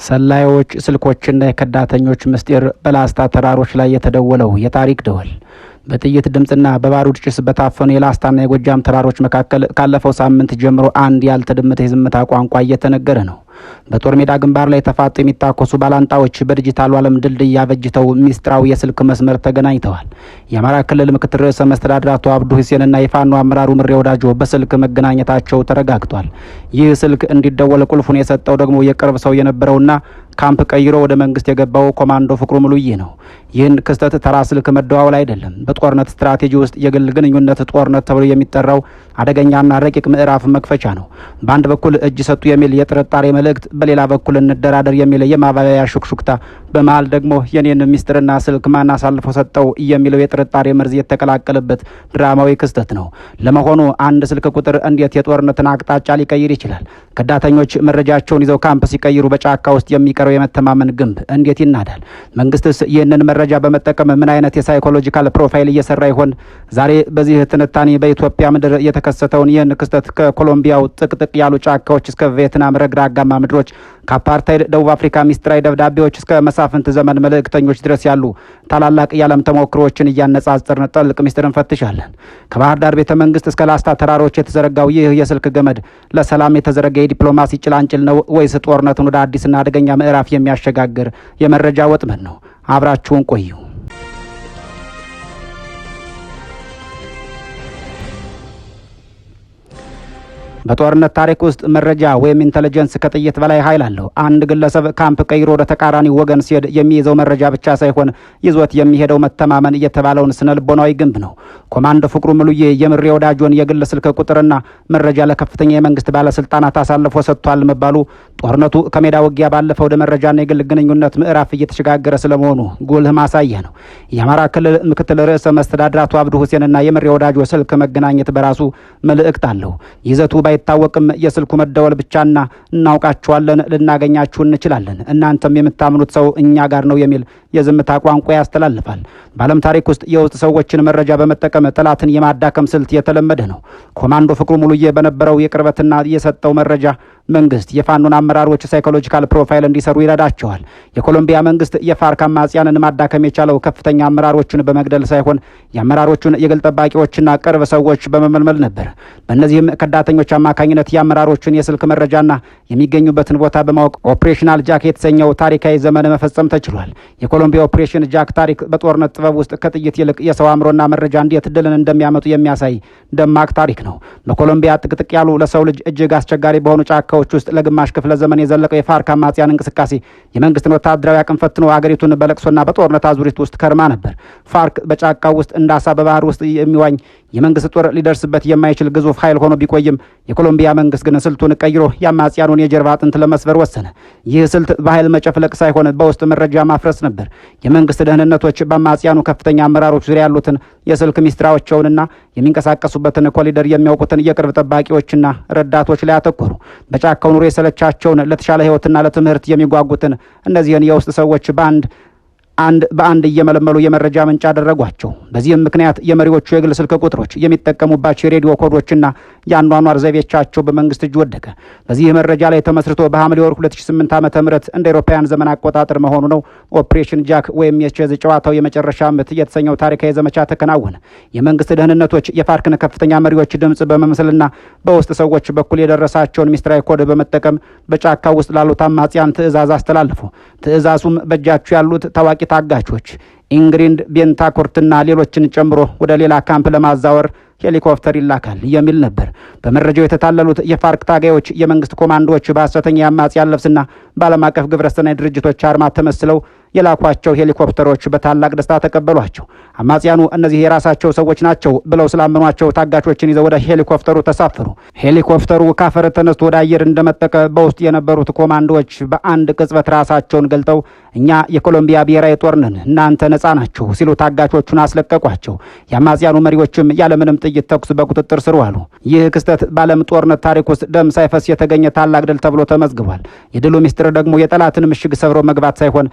ሰላዮች ስልኮችና የከዳተኞች ምስጢር በላስታ ተራሮች ላይ የተደወለው የታሪክ ደወል በጥይት ድምጽና በባሩድ ጭስ በታፈኑ የላስታና የጎጃም ተራሮች መካከል ካለፈው ሳምንት ጀምሮ አንድ ያልተደመጠ የዝምታ ቋንቋ እየተነገረ ነው። በጦር ሜዳ ግንባር ላይ ተፋጡ የሚታኮሱ ባላንጣዎች በዲጂታሉ ዓለም ድልድይ ያበጅተው ሚስጥራዊ የስልክ መስመር ተገናኝተዋል። የአማራ ክልል ምክትል ርዕሰ መስተዳድር አቶ አብዱ ሁሴንና የፋኖ አመራሩ ምሬ ወዳጆ በስልክ መገናኘታቸው ተረጋግጧል። ይህ ስልክ እንዲደወል ቁልፉን የሰጠው ደግሞ የቅርብ ሰው የነበረውና ካምፕ ቀይሮ ወደ መንግስት የገባው ኮማንዶ ፍቅሩ ሙሉዬ ነው። ይህን ክስተት ተራ ስልክ መደዋወል አይደለም። በጦርነት ስትራቴጂ ውስጥ የግል ግንኙነት ጦርነት ተብሎ የሚጠራው አደገኛና ረቂቅ ምዕራፍ መክፈቻ ነው። በአንድ በኩል እጅ ሰጡ የሚል የጥርጣሬ መልእክት፣ በሌላ በኩል እንደራደር የሚል የማባበያ ሹክሹክታ፣ በመሃል ደግሞ የኔን ሚስጥርና ስልክ ማን አሳልፎ ሰጠው የሚለው የጥርጣሬ መርዝ የተቀላቀለበት ድራማዊ ክስተት ነው። ለመሆኑ አንድ ስልክ ቁጥር እንዴት የጦርነትን አቅጣጫ ሊቀይር ይችላል? ከዳተኞች መረጃቸውን ይዘው ካምፕ ሲቀይሩ በጫካ ውስጥ የሚቀረው የመተማመን ግንብ እንዴት ይናዳል? መንግስትስ ይህንን መረጃ በመጠቀም ምን አይነት የሳይኮሎጂካል ፕሮፋይል እየሰራ ይሆን? ዛሬ በዚህ ትንታኔ በኢትዮጵያ ምድር የተከሰተውን ይህን ክስተት ከኮሎምቢያው ጥቅጥቅ ያሉ ጫካዎች እስከ ቪየትናም ረግራጋማ ምድሮች፣ ከአፓርታይድ ደቡብ አፍሪካ ሚስጥራዊ ደብዳቤዎች እስከ መሳፍንት ዘመን መልእክተኞች ድረስ ያሉ ታላላቅ የዓለም ተሞክሮዎችን እያነጻጸርን ጥልቅ ሚስጥር እንፈትሻለን። ከባህር ዳር ቤተ መንግስት እስከ ላስታ ተራሮች የተዘረጋው ይህ የስልክ ገመድ ለሰላም የተዘረጋ የዲፕሎማሲ ጭላንጭል ነው ወይስ ጦርነቱን ወደ አዲስና አደገኛ ምዕራፍ የሚያሸጋግር የመረጃ ወጥመድ ነው? አብራችሁን ቆዩ። በጦርነት ታሪክ ውስጥ መረጃ ወይም ኢንተለጀንስ ከጥይት በላይ ኃይል አለው። አንድ ግለሰብ ካምፕ ቀይሮ ወደ ተቃራኒ ወገን ሲሄድ የሚይዘው መረጃ ብቻ ሳይሆን ይዞት የሚሄደው መተማመን እየተባለውን ስነልቦናዊ ግንብ ነው። ኮማንዶ ፍቅሩ ሙሉዬ የምሬ ወዳጆን የግል ስልክ ቁጥርና መረጃ ለከፍተኛ የመንግስት ባለስልጣናት አሳልፎ ሰጥቷል መባሉ ጦርነቱ ከሜዳ ውጊያ ባለፈ ወደ መረጃና የግል ግንኙነት ምዕራፍ እየተሸጋገረ ስለመሆኑ ጉልህ ማሳያ ነው። የአማራ ክልል ምክትል ርዕሰ መስተዳድር አቶ አብዱ ሁሴንና የምሬ ወዳጆ ስልክ መገናኘት በራሱ መልእክት አለው። ይዘቱ ባይታወቅም የስልኩ መደወል ብቻና እናውቃቸዋለን፣ ልናገኛችሁ እንችላለን፣ እናንተም የምታምኑት ሰው እኛ ጋር ነው የሚል የዝምታ ቋንቋ ያስተላልፋል። በዓለም ታሪክ ውስጥ የውስጥ ሰዎችን መረጃ በመጠቀም ጠላትን የማዳከም ስልት የተለመደ ነው። ኮማንዶ ፍቅሩ ሙሉዬ በነበረው የቅርበትና የሰጠው መረጃ መንግስት የፋኖን አመራሮች ሳይኮሎጂካል ፕሮፋይል እንዲሰሩ ይረዳቸዋል። የኮሎምቢያ መንግስት የፋርክ አማጽያንን ማዳከም የቻለው ከፍተኛ አመራሮችን በመግደል ሳይሆን የአመራሮቹን የግል ጠባቂዎችና ቅርብ ሰዎች በመመልመል ነበር። በእነዚህም ከዳተኞች አማካኝነት የአመራሮችን የስልክ መረጃና የሚገኙበትን ቦታ በማወቅ ኦፕሬሽናል ጃክ የተሰኘው ታሪካዊ ዘመን መፈጸም ተችሏል። የኮሎምቢያ ኦፕሬሽን ጃክ ታሪክ በጦርነት ጥበብ ውስጥ ከጥይት ይልቅ የሰው አእምሮና መረጃ እንዴት ድልን እንደሚያመጡ የሚያሳይ ደማቅ ታሪክ ነው። በኮሎምቢያ ጥቅጥቅ ያሉ ለሰው ልጅ እጅግ አስቸጋሪ በሆኑ ጫካዎች ውስጥ ለግማሽ ክፍለ ዘመን የዘለቀው የፋርክ አማጽያን እንቅስቃሴ የመንግስትን ወታደራዊ አቅም ፈትኖ አገሪቱን በለቅሶና በጦርነት አዙሪት ውስጥ ከርማ ነበር። ፋርክ በጫካው ውስጥ እንዳሳ በባህር ውስጥ የሚዋኝ የመንግስት ጦር ሊደርስበት የማይችል ግዙፍ ኃይል ሆኖ ቢቆይም የኮሎምቢያ መንግስት ግን ስልቱን ቀይሮ የአማጽያኑን የጀርባ አጥንት ለመስበር ወሰነ። ይህ ስልት በኃይል መጨፍለቅ ሳይሆን በውስጥ መረጃ ማፍረስ ነበር። የመንግስት ደህንነቶች በአማጽያኑ ከፍተኛ አመራሮች ዙሪያ ያሉትን የስልክ ሚስጥራቸውንና የሚንቀሳቀሱበትን ኮሊደር የሚያውቁትን የቅርብ ጠባቂዎችና ረዳቶች ላይ አተኮሩ። በጫካው ኑሮ የሰለቻቸውን ለተሻለ ህይወትና ለትምህርት የሚጓጉትን እነዚህን የውስጥ ሰዎች በአንድ እየመለመሉ የመረጃ ምንጭ አደረጓቸው። በዚህም ምክንያት የመሪዎቹ የግል ስልክ ቁጥሮች፣ የሚጠቀሙባቸው የሬዲዮ ኮዶችና የአኗኗር ዘይቤያቸው በመንግስት እጅ ወደቀ። በዚህ መረጃ ላይ ተመስርቶ በሐምሌ ወር 2008 ዓ.ም እንደ አውሮፓውያን ዘመን አቆጣጠር መሆኑ ነው ኦፕሬሽን ጃክ ወይም የቼዝ ጨዋታው የመጨረሻ ዓመት የተሰኘው ታሪካዊ ዘመቻ ተከናወነ። የመንግስት ደህንነቶች የፋርክን ከፍተኛ መሪዎች ድምጽ በመምሰልና በውስጥ ሰዎች በኩል የደረሳቸውን ሚስጥራዊ ኮድ በመጠቀም በጫካው ውስጥ ላሉት አማጽያን ትዕዛዝ አስተላልፉ። ትዕዛዙም በእጃቸው ያሉት ታዋቂ ታጋቾች ኢንግሪድ ቤንታኮርትና ሌሎችን ጨምሮ ወደ ሌላ ካምፕ ለማዛወር ሄሊኮፕተር ይላካል የሚል ነበር። በመረጃው የተታለሉት የፋርክ ታጋዮች የመንግስት ኮማንዶዎች በሐሰተኛ የአማጽያን ልብስና በዓለም አቀፍ ግብረሰናይ ድርጅቶች አርማ ተመስለው የላኳቸው ሄሊኮፕተሮች በታላቅ ደስታ ተቀበሏቸው። አማጽያኑ እነዚህ የራሳቸው ሰዎች ናቸው ብለው ስላመኗቸው ታጋቾችን ይዘው ወደ ሄሊኮፕተሩ ተሳፈሩ። ሄሊኮፕተሩ ካፈር ተነስቶ ወደ አየር እንደመጠቀ በውስጥ የነበሩት ኮማንዶዎች በአንድ ቅጽበት ራሳቸውን ገልጠው እኛ የኮሎምቢያ ብሔራዊ ጦር ነን፣ እናንተ ነጻ ናችሁ ሲሉ ታጋቾቹን አስለቀቋቸው። የአማጽያኑ መሪዎችም ያለምንም ጥይት ተኩስ በቁጥጥር ስር ዋሉ። ይህ ክስተት በዓለም ጦርነት ታሪክ ውስጥ ደም ሳይፈስ የተገኘ ታላቅ ድል ተብሎ ተመዝግቧል። የድሉ ሚስጥር ደግሞ የጠላትን ምሽግ ሰብሮ መግባት ሳይሆን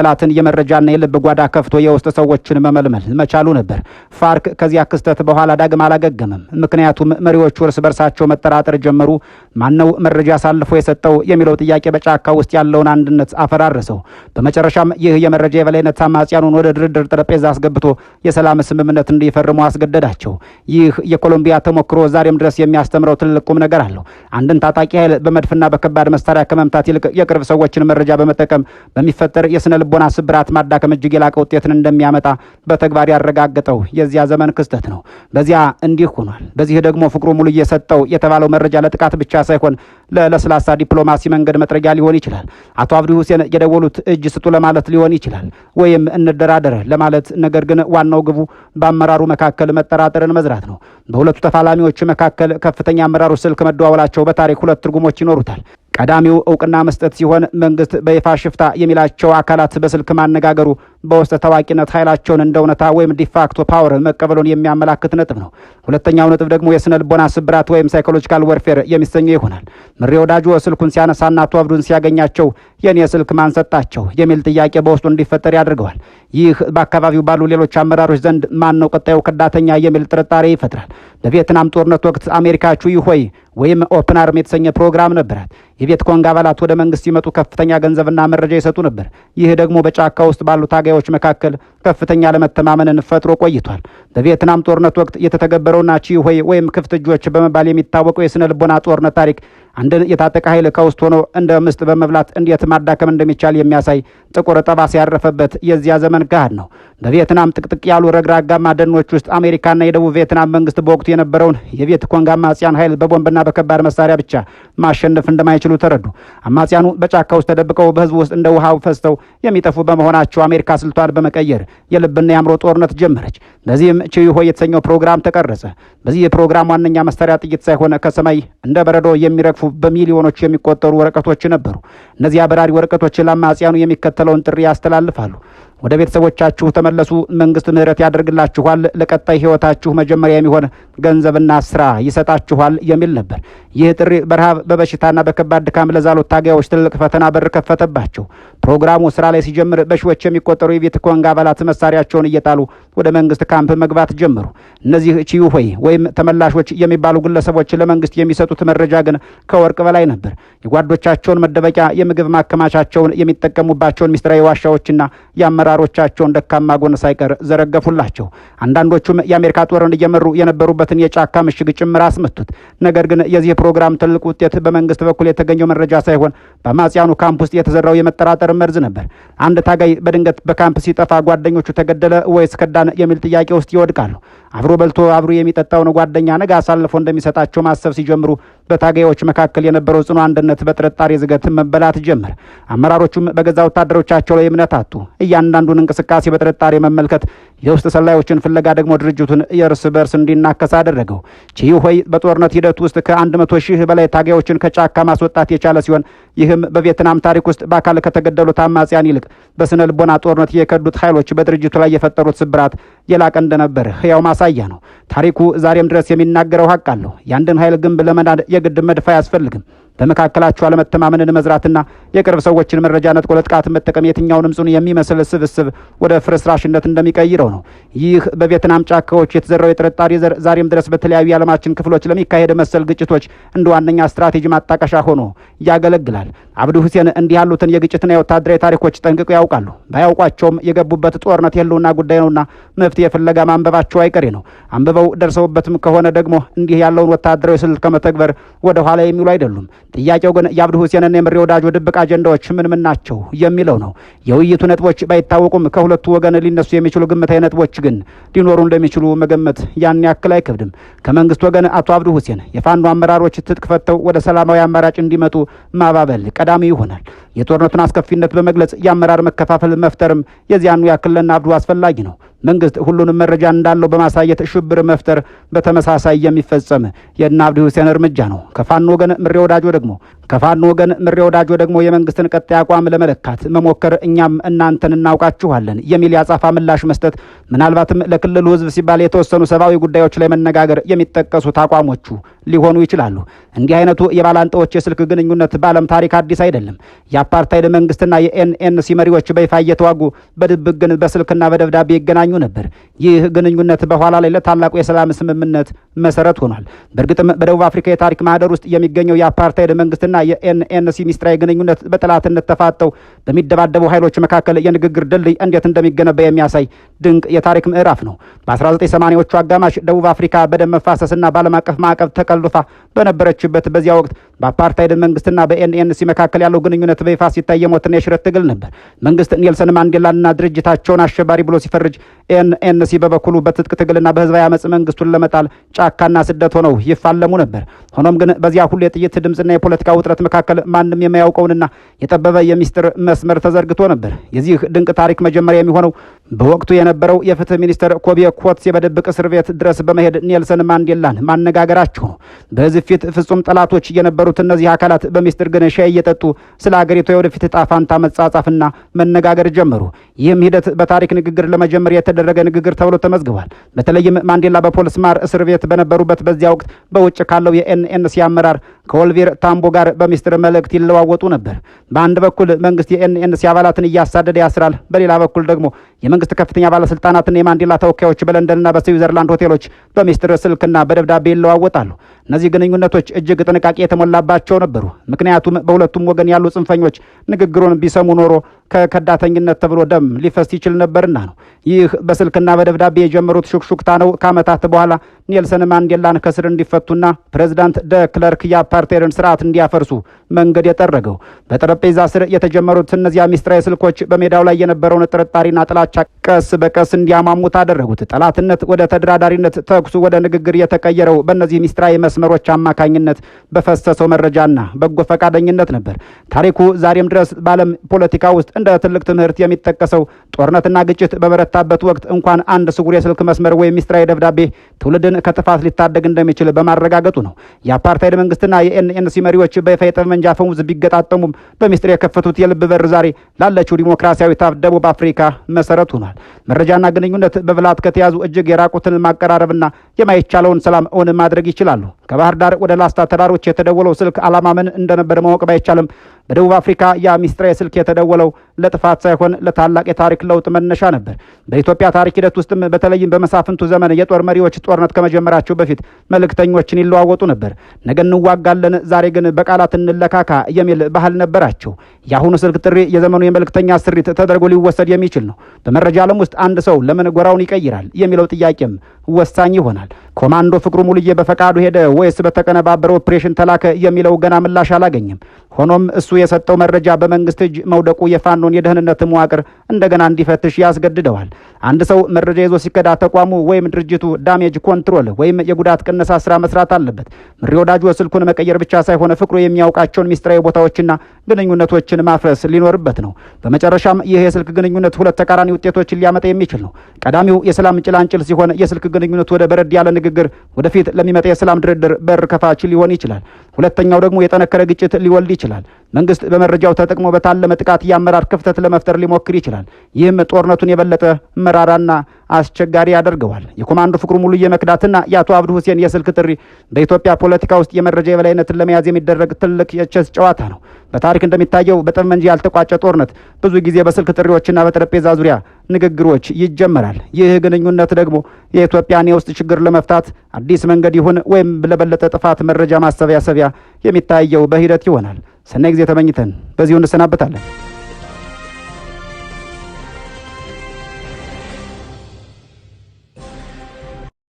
የጠላትን የመረጃና የልብ ጓዳ ከፍቶ የውስጥ ሰዎችን መመልመል መቻሉ ነበር። ፋርክ ከዚያ ክስተት በኋላ ዳግም አላገገመም። ምክንያቱም መሪዎቹ እርስ በርሳቸው መጠራጠር ጀመሩ። ማነው መረጃ አሳልፎ የሰጠው የሚለው ጥያቄ በጫካ ውስጥ ያለውን አንድነት አፈራረሰው። በመጨረሻም ይህ የመረጃ የበላይነት አማጽያኑን ወደ ድርድር ጠረጴዛ አስገብቶ የሰላም ስምምነት እንዲፈርሙ አስገደዳቸው። ይህ የኮሎምቢያ ተሞክሮ ዛሬም ድረስ የሚያስተምረው ትልቅ ቁም ነገር አለው። አንድን ታጣቂ ኃይል በመድፍና በከባድ መሳሪያ ከመምታት ይልቅ የቅርብ ሰዎችን መረጃ በመጠቀም በሚፈጠር የስነ ልቦና ስብራት ማዳከም እጅግ የላቀ ውጤትን እንደሚያመጣ በተግባር ያረጋገጠው የዚያ ዘመን ክስተት ነው። በዚያ እንዲህ ሆኗል። በዚህ ደግሞ ፍቅሩ ሙሉ እየሰጠው የተባለው መረጃ ለጥቃት ብቻ ሳይሆን ለለስላሳ ዲፕሎማሲ መንገድ መጥረጊያ ሊሆን ይችላል። አቶ አብዱ ሁሴን የደወሉት እጅ ስጡ ለማለት ሊሆን ይችላል፣ ወይም እንደራደር ለማለት። ነገር ግን ዋናው ግቡ በአመራሩ መካከል መጠራጠርን መዝራት ነው። በሁለቱ ተፋላሚዎች መካከል ከፍተኛ አመራሮች ስልክ መደዋወላቸው በታሪክ ሁለት ትርጉሞች ይኖሩታል። ቀዳሚው እውቅና መስጠት ሲሆን መንግስት በይፋ ሽፍታ የሚላቸው አካላት በስልክ ማነጋገሩ በውስጥ ታዋቂነት ኃይላቸውን እንደ እውነታ ወይም ዲፋክቶ ፓወር መቀበሉን የሚያመላክት ነጥብ ነው። ሁለተኛው ነጥብ ደግሞ የስነ ልቦና ስብራት ወይም ሳይኮሎጂካል ወርፌር የሚሰኘው ይሆናል። ምሬ ወዳጆ ስልኩን ሲያነሳና አቶ አብዱን ሲያገኛቸው የኔ ስልክ ማን ሰጣቸው የሚል ጥያቄ በውስጡ እንዲፈጠር ያደርገዋል። ይህ በአካባቢው ባሉ ሌሎች አመራሮች ዘንድ ማን ነው ቀጣዩ ከዳተኛ የሚል ጥርጣሬ ይፈጥራል። በቪየትናም ጦርነት ወቅት አሜሪካ ቹይ ሆይ ወይም ኦፕን አርም የተሰኘ ፕሮግራም ነበራት። የቪየት ኮንግ አባላት ወደ መንግስት ሲመጡ ከፍተኛ ገንዘብና መረጃ ይሰጡ ነበር። ይህ ደግሞ በጫካ ውስጥ ባሉ ታጋዮች መካከል ከፍተኛ ለመተማመንን ፈጥሮ ቆይቷል። በቪየትናም ጦርነት ወቅት የተተገበረውና ቺ ሆይ ወይም ክፍት እጆች በመባል የሚታወቀው የስነ ልቦና ጦርነት ታሪክ አንድን የታጠቀ ኃይል ከውስጥ ሆኖ እንደ ምስጥ በመብላት እንዴት ማዳከም እንደሚቻል የሚያሳይ ጥቁር ጠባሳ ያረፈበት የዚያ ዘመን ገሃድ ነው። በቪየትናም ጥቅጥቅ ያሉ ረግራጋማ ደኖች ውስጥ አሜሪካና የደቡብ ቪየትናም መንግስት በወቅቱ የነበረውን የቪየት ኮንግ አማጽያን ኃይል በቦምብና በከባድ መሳሪያ ብቻ ማሸነፍ እንደማይችሉ ተረዱ። አማጽያኑ በጫካ ውስጥ ተደብቀው በህዝቡ ውስጥ እንደ ውሃው ፈስተው የሚጠፉ በመሆናቸው አሜሪካ ስልቷን በመቀየር የልብና የአእምሮ ጦርነት ጀመረች። በዚህም ቺይ ሆይ የተሰኘው ፕሮግራም ተቀረጸ። በዚህ የፕሮግራም ዋነኛ መሳሪያ ጥይት ሳይሆን ከሰማይ እንደ በረዶ የሚረግፉ በሚሊዮኖች የሚቆጠሩ ወረቀቶች ነበሩ። እነዚያ በራሪ ወረቀቶች ለአማጽያኑ የሚከተለውን ጥሪ ያስተላልፋሉ። ወደ ቤተሰቦቻችሁ ተመለሱ፣ መንግስት ምህረት ያደርግላችኋል፣ ለቀጣይ ህይወታችሁ መጀመሪያ የሚሆን ገንዘብና ስራ ይሰጣችኋል የሚል ነበር። ይህ ጥሪ በረሃብ በበሽታና በከባድ ድካም ለዛሉት ታጋዮች ትልቅ ፈተና በር ከፈተባቸው። ፕሮግራሙ ስራ ላይ ሲጀምር በሺዎች የሚቆጠሩ የቪየት ኮንግ አባላት መሳሪያቸውን እየጣሉ ወደ መንግስት ካምፕ መግባት ጀመሩ። እነዚህ ቺይ ሆይ ወይም ተመላሾች የሚባሉ ግለሰቦች ለመንግስት የሚሰጡት መረጃ ግን ከወርቅ በላይ ነበር። የጓዶቻቸውን መደበቂያ፣ የምግብ ማከማቻቸውን፣ የሚጠቀሙባቸውን ሚስጥራዊ ዋሻዎችና የአመራሮቻቸውን ደካማ ጎን ሳይቀር ዘረገፉላቸው። አንዳንዶቹም የአሜሪካ ጦርን እየመሩ የነበሩበትን የጫካ ምሽግ ጭምር አስመቱት። ነገር ግን የዚህ ፕሮግራም ትልቅ ውጤት በመንግስት በኩል የተገኘው መረጃ ሳይሆን በአማጽያኑ ካምፕ ውስጥ የተዘራው የመጠራጠር መርዝ ነበር። አንድ ታጋይ በድንገት በካምፕ ሲጠፋ ጓደኞቹ ተገደለ ወይስ ከዳን የሚል ጥያቄ ውስጥ ይወድቃሉ። አብሮ በልቶ አብሮ የሚጠጣውን ጓደኛ ነገ አሳልፎ እንደሚሰጣቸው ማሰብ ሲጀምሩ በታጋዮች መካከል የነበረው ጽኑ አንድነት በጥርጣሬ ዝገት መበላት ጀመረ። አመራሮቹም በገዛ ወታደሮቻቸው ላይ እምነት አጡ። እያንዳንዱን እንቅስቃሴ በጥርጣሬ መመልከት፣ የውስጥ ሰላዮችን ፍለጋ ደግሞ ድርጅቱን የእርስ በርስ እንዲናከስ አደረገው። ቺይ ሆይ በጦርነት ሂደት ውስጥ ከ100 ሺህ በላይ ታጋዮችን ከጫካ ማስወጣት የቻለ ሲሆን ይህም በቪየትናም ታሪክ ውስጥ በአካል ከተገደሉት አማጽያን ይልቅ በስነ ልቦና ጦርነት የከዱት ኃይሎች በድርጅቱ ላይ የፈጠሩት ስብራት የላቀ እንደነበር ሕያው ማሳያ ነው። ታሪኩ ዛሬም ድረስ የሚናገረው ሀቅ አለው። የአንድን ኃይል ግንብ ለመናድ የግድ መድፍ አያስፈልግም። በመካከላቸው አለመተማመንን መዝራትና የቅርብ ሰዎችን መረጃ ነጥቆ ለጥቃት መጠቀም የትኛውንም ጽኑ የሚመስል ስብስብ ወደ ፍርስራሽነት እንደሚቀይረው ነው። ይህ በቪየትናም ጫካዎች የተዘራው የጥርጣሬ ዘር ዛሬም ድረስ በተለያዩ የዓለማችን ክፍሎች ለሚካሄድ መሰል ግጭቶች እንደ ዋነኛ ስትራቴጂ ማጣቀሻ ሆኖ ያገለግላል። አብዱ ሁሴን እንዲህ ያሉትን የግጭትና የወታደራዊ ታሪኮች ጠንቅቀው ያውቃሉ። ባያውቋቸውም የገቡበት ጦርነት የህልውና ጉዳይ ነውና መፍትሄ ፍለጋ ማንበባቸው አይቀሬ ነው። አንብበው ደርሰውበትም ከሆነ ደግሞ እንዲህ ያለውን ወታደራዊ ስልት ከመተግበር ወደ ኋላ የሚሉ አይደሉም። ጥያቄው ግን የአብዱ ሁሴንና የምሬ ወዳጆ ድብቅ አጀንዳዎች ምን ናቸው የሚለው ነው። የውይይቱ ነጥቦች ባይታወቁም ከሁለቱ ወገን ሊነሱ የሚችሉ ግምታዊ ነጥቦች ግን ሊኖሩ እንደሚችሉ መገመት ያን ያክል አይከብድም። ከመንግስት ወገን አቶ አብዱ ሁሴን የፋኖ አመራሮች ትጥቅ ፈተው ወደ ሰላማዊ አማራጭ እንዲመጡ ማባበል ቀዳሚ ይሆናል። የጦርነቱን አስከፊነት በመግለጽ የአመራር መከፋፈል መፍጠርም የዚያኑ ያክል ለእነ አብዱ አስፈላጊ ነው። መንግስት ሁሉንም መረጃ እንዳለው በማሳየት ሽብር መፍጠር በተመሳሳይ የሚፈጸም የእነ አብዱ ሁሴን እርምጃ ነው። ከፋኖ ወገን ምሬ ወዳጆ ደግሞ ከፋኖ ወገን ምሬ ወዳጆ ደግሞ የመንግስትን ቀጣይ አቋም ለመለካት መሞከር እኛም እናንተን እናውቃችኋለን የሚል ያጻፋ ምላሽ መስጠት ምናልባትም ለክልሉ ህዝብ ሲባል የተወሰኑ ሰብአዊ ጉዳዮች ላይ መነጋገር የሚጠቀሱት አቋሞቹ ሊሆኑ ይችላሉ። እንዲህ አይነቱ የባላንጣዎች የስልክ ግንኙነት በዓለም ታሪክ አዲስ አይደለም። የአፓርታይድ መንግስትና የኤንኤንሲ መሪዎች በይፋ እየተዋጉ በድብቅ ግን በስልክና በደብዳቤ ይገናኙ ነበር። ይህ ግንኙነት በኋላ ላይ ለታላቁ የሰላም ስምምነት መሰረት ሆኗል። በእርግጥም በደቡብ አፍሪካ የታሪክ ማህደር ውስጥ የሚገኘው የአፓርታይድ መንግስትና የኤንኤንሲ ሚስጥራዊ ግንኙነት በጠላትነት ተፋጠው በሚደባደቡ ኃይሎች መካከል የንግግር ድልድይ እንዴት እንደሚገነባ የሚያሳይ ድንቅ የታሪክ ምዕራፍ ነው። በ1980ዎቹ አጋማሽ ደቡብ አፍሪካ በደም መፋሰስና በዓለም አቀፍ ማዕቀብ ተቀልፋ በነበረችበት በዚያ ወቅት በአፓርታይድ መንግስትና በኤንኤንሲ መካከል ያለው ግንኙነት በይፋ ሲታይ የሞትና የሽረት ትግል ነበር። መንግስት ኔልሰን ማንዴላንና ድርጅታቸውን አሸባሪ ብሎ ሲፈርጅ፣ ኤንኤንሲ በበኩሉ በትጥቅ ትግልና በህዝባዊ አመፅ መንግስቱን ለመጣል ጫካና ስደት ሆነው ይፋለሙ ነበር። ሆኖም ግን በዚያ ሁሉ የጥይት ድምፅና የፖለቲካ ውጥረት መካከል ማንም የማያውቀውንና የጠበበ የሚስጥር መስመር ተዘርግቶ ነበር። የዚህ ድንቅ ታሪክ መጀመሪያ የሚሆነው በወቅቱ የነበረው የፍትህ ሚኒስትር ኮቤ ኮትሴ በድብቅ እስር ቤት ድረስ በመሄድ ኔልሰን ማንዴላን ማነጋገራቸው ነው። በህዝብ ፊት ፍጹም ጠላቶች የነበሩት እነዚህ አካላት በሚስጥር ግን ሻይ እየጠጡ ስለ አገሪቱ የወደፊት ዕጣ ፈንታ መጻጻፍና መነጋገር ጀመሩ። ይህም ሂደት በታሪክ ንግግር ለመጀመር የተደረገ ንግግር ተብሎ ተመዝግቧል። በተለይም ማንዴላ በፖሊስ ማር እስር ቤት በነበሩበት በዚያ ወቅት በውጭ ካለው የኤንኤንሲ አመራር ከኦሊቨር ታምቦ ጋር በሚስጥር መልእክት ይለዋወጡ ነበር። በአንድ በኩል መንግስት የኤንኤንሲ አባላትን እያሳደደ ያስራል፣ በሌላ በኩል ደግሞ የመንግስት ከፍተኛ ባለስልጣናትና የማንዴላ ተወካዮች በለንደንና በስዊዘርላንድ ሆቴሎች በሚስጥር ስልክና በደብዳቤ ይለዋወጣሉ። እነዚህ ግንኙነቶች እጅግ ጥንቃቄ የተሞላባቸው ነበሩ። ምክንያቱም በሁለቱም ወገን ያሉ ጽንፈኞች ንግግሩን ቢሰሙ ኖሮ ከከዳተኝነት ተብሎ ደም ሊፈስ ይችል ነበርና ነው። ይህ በስልክና በደብዳቤ የጀመሩት ሹክሹክታ ነው ከዓመታት በኋላ ኔልሰን ማንዴላን ከስር እንዲፈቱና ፕሬዚዳንት ደ ክለርክ የአፓርታይድን ስርዓት እንዲያፈርሱ መንገድ የጠረገው። በጠረጴዛ ስር የተጀመሩት እነዚያ ሚስጥራዊ ስልኮች በሜዳው ላይ የነበረውን ጥርጣሬና ጥላቻ ቀስ በቀስ እንዲያማሙት አደረጉት። ጠላትነት ወደ ተደራዳሪነት፣ ተኩሱ ወደ ንግግር የተቀየረው በእነዚህ ሚስጥራዊ መስመሮች አማካኝነት በፈሰሰው መረጃና በጎ ፈቃደኝነት ነበር። ታሪኩ ዛሬም ድረስ በዓለም ፖለቲካ ውስጥ እንደ ትልቅ ትምህርት የሚጠቀሰው ጦርነትና ግጭት በበረታበት ወቅት እንኳን አንድ ስውር የስልክ መስመር ወይም ሚስጥራዊ ደብዳቤ ትውልድን ከጥፋት ሊታደግ እንደሚችል በማረጋገጡ ነው። የአፓርታይድ መንግስትና የኤንኤንሲ መሪዎች በይፋ የጠመንጃ አፈሙዝ ቢገጣጠሙም በሚስጥር የከፈቱት የልብ በር ዛሬ ላለችው ዲሞክራሲያዊት ደቡብ አፍሪካ መሰረት ሆኗል። መረጃና ግንኙነት በብልሃት ከተያዙ እጅግ የራቁትን ማቀራረብና የማይቻለውን ሰላም እውን ማድረግ ይችላሉ። ከባህር ዳር ወደ ላስታ ተራሮች የተደወለው ስልክ ዓላማ ምን እንደነበረ ማወቅ ባይቻልም በደቡብ አፍሪካ ያ ሚስጥራዊ ስልክ የተደወለው ለጥፋት ሳይሆን ለታላቅ የታሪክ ለውጥ መነሻ ነበር። በኢትዮጵያ ታሪክ ሂደት ውስጥም በተለይም በመሳፍንቱ ዘመን የጦር መሪዎች ጦርነት ከመጀመራቸው በፊት መልእክተኞችን ይለዋወጡ ነበር። ነገ እንዋጋለን፣ ዛሬ ግን በቃላት እንለካካ የሚል ባህል ነበራቸው። የአሁኑ ስልክ ጥሪ የዘመኑ የመልእክተኛ ስሪት ተደርጎ ሊወሰድ የሚችል ነው። በመረጃ ዓለም ውስጥ አንድ ሰው ለምን ጎራውን ይቀይራል የሚለው ጥያቄም ወሳኝ ይሆናል። ኮማንዶ ፍቅሩ ሙሉዬ በፈቃዱ ሄደ ወይስ በተቀነባበረ ኦፕሬሽን ተላከ የሚለው ገና ምላሽ አላገኘም። ሆኖም እሱ የሰጠው መረጃ በመንግስት እጅ መውደቁ የፋኖን የደህንነት መዋቅር እንደገና እንዲፈትሽ ያስገድደዋል። አንድ ሰው መረጃ ይዞ ሲከዳ ተቋሙ ወይም ድርጅቱ ዳሜጅ ኮንትሮል ወይም የጉዳት ቅነሳ ስራ መስራት አለበት። ምሬ ወዳጆ ስልኩን መቀየር ብቻ ሳይሆን ፍቅሩ የሚያውቃቸውን ሚስጥራዊ ቦታዎችና ግንኙነቶችን ማፍረስ ሊኖርበት ነው። በመጨረሻም ይህ የስልክ ግንኙነት ሁለት ተቃራኒ ውጤቶችን ሊያመጣ የሚችል ነው። ቀዳሚው የሰላም ጭላንጭል ሲሆን የስልክ ግንኙነት ወደ በረድ ያለ ንግግር፣ ወደፊት ለሚመጣ የሰላም ድርድር በር ከፋች ሊሆን ይችላል። ሁለተኛው ደግሞ የጠነከረ ግጭት ሊወልድ ይችላል። መንግስት በመረጃው ተጠቅሞ በታለመ ጥቃት የአመራር ክፍተት ለመፍጠር ሊሞክር ይችላል። ይህም ጦርነቱን የበለጠ መራራና አስቸጋሪ ያደርገዋል። የኮማንዶ ፍቅሩ ሙሉዬ መክዳትና የአቶ አብዱ ሁሴን የስልክ ጥሪ በኢትዮጵያ ፖለቲካ ውስጥ የመረጃ የበላይነትን ለመያዝ የሚደረግ ትልቅ የቼስ ጨዋታ ነው። በታሪክ እንደሚታየው በጠመንጃ ያልተቋጨ ጦርነት ብዙ ጊዜ በስልክ ጥሪዎችና በጠረጴዛ ዙሪያ ንግግሮች ይጀመራል። ይህ ግንኙነት ደግሞ የኢትዮጵያን የውስጥ ችግር ለመፍታት አዲስ መንገድ ይሁን ወይም ለበለጠ ጥፋት መረጃ ማሰባሰቢያ የሚታየው በሂደት ይሆናል። ሰናይ ጊዜ ተመኝተን በዚሁ እንሰናበታለን።